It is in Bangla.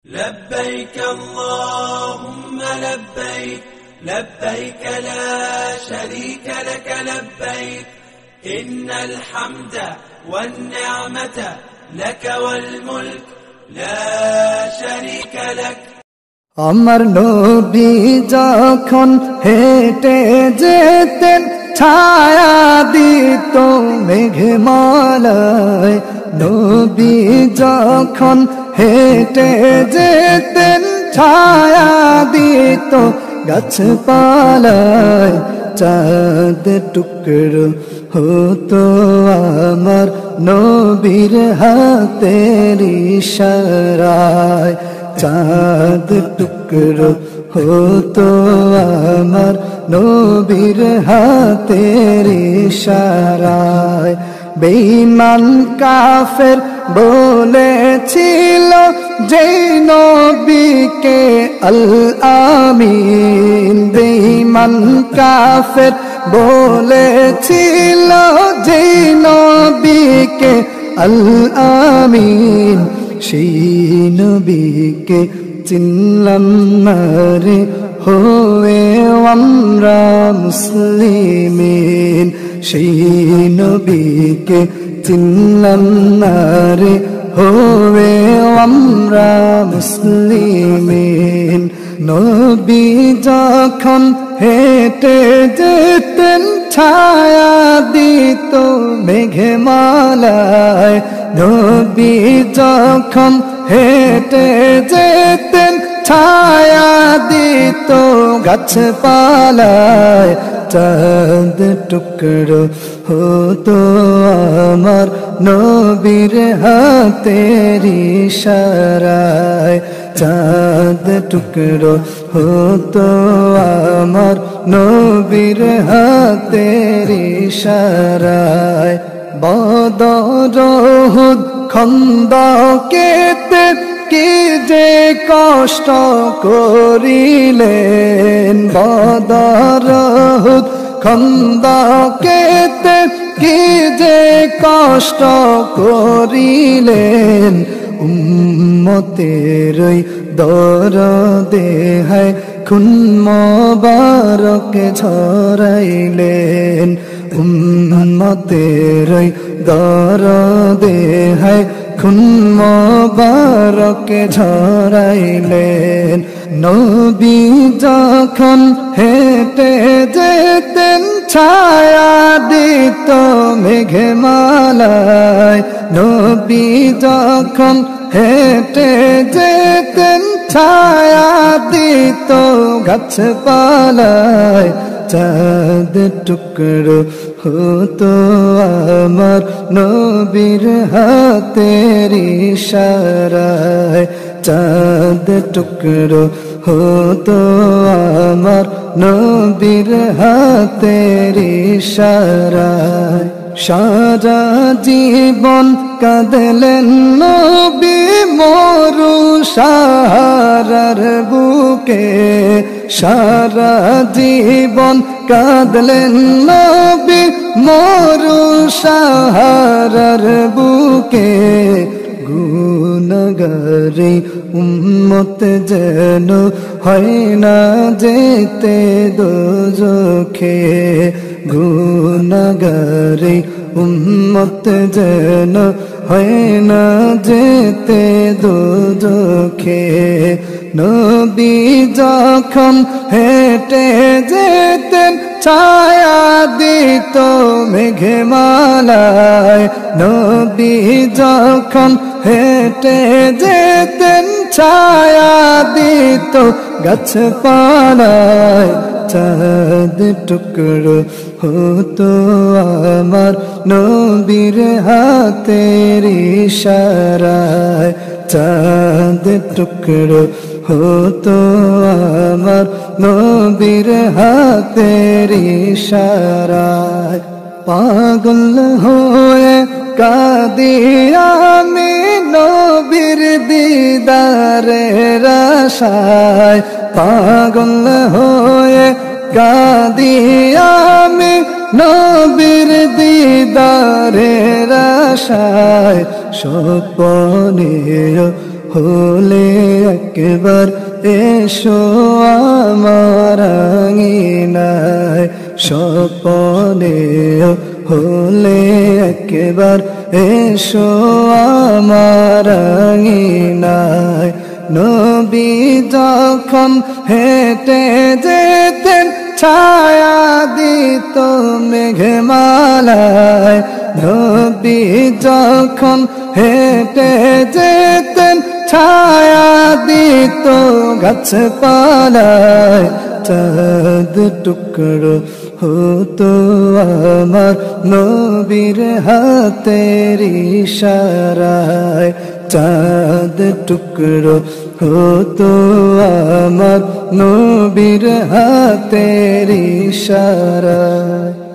لبيك اللهم لبيك لبيك لا شريك لك لبيك إن الحمد والنعمة لك والملك لا شريك لك আমার নবী যখন হেঁটে যেতেন ছায়া দিত মেঘমালায় নবী যখন হেঁটে যেতেন ছায়া দিত গাছপালায় চাঁদ টুকরো হতো আমার নবীর হাতের ইশারায় চাঁদ টুকরো হতো আমার নবীর হাতের ইশারায় বেঈমান কাফের বলেছিল যেই নবীকে আল আমিন বেঈমান কাফের বলেছিল যেই নবীকে আল আমিন সেই নবীকে চিনলাম না রে হয়ে আমরা মুসলিমিন সেই নবীকে চিনলাম না রে হয়ে আমরা মুসলিমিন নবী যখন হেঁটে যেতেন ছায়া দিত মেঘমালায় নবী যখন হেঁটে যেতেন ছায়া দিত গাছপালায় চাঁদ টুকরো হতো আমার নবীর হাতের ইশারায় চাঁদ টুকরো হতো আমার নবীর হাতের ইশারায় বদর উহুদ খন্দকেতে কি যে কষ্ট করিলেন বদর উহুদ খন্দকেতে কি যে কষ্ট করিলেন উম্মতের দরদে হায় খুন মোবারক ঝরাইলেন উম্মতের দরদে হায় খুন মোবারক ঝরাইলেন নবী যখন হেঁটে যেতেন ছায়া দিত মেঘমালায় নবী যখন হেঁটে যেতেন ছায়া দিত গাছপালায় চাঁদ টুকরো হতো আমার নবীর হাতের ইশারায় চাঁদ টুকরো হতো আমার নবীর হাতের ইশারায় সারা জীবন কাঁদলেন নবী মরু সাহারার বুকে সারা জীবন কাঁদলেন নবী মরু সাহারার বুকে গুনাহগারে উম্মত যেন হয় না যেতে দোজখে গুনাহগারে উম্মত যেন হয় না যেতে দোজখে নবী যখন হেঁটে যেতেন ছায়া দিত মেঘমালায় নবী যখন হেঁটে যেতেন ছায়া দিত গাছপালায় চাঁদ টুকরো হতো আমার নবীর হাতের ইশারায় চাঁদ টুকরো হতো আমার নবীর হাতের ইশারায় পাগল হয়ে কাঁদি আমি নবীর দিদারের আশায় পাগল হয়ে কাঁদি আমি নবীর দিদারের আশায় স্বপ্নে হলে একবার এসো আমার আঙিনায় স্বপনে হলে একবার এসো আমার আঙিনায় নবী যখন হেঁটে যেতেন ছায়া দিত মেঘমালায় নবী যখন হেঁটে যেতেন ছায়া দিত গাছপালায় চাঁদ টুকরো হতো আমার নবীর হাতের ইশারায় চাঁদ টুকরো হতো আমার নবীর হাতের ইশারায়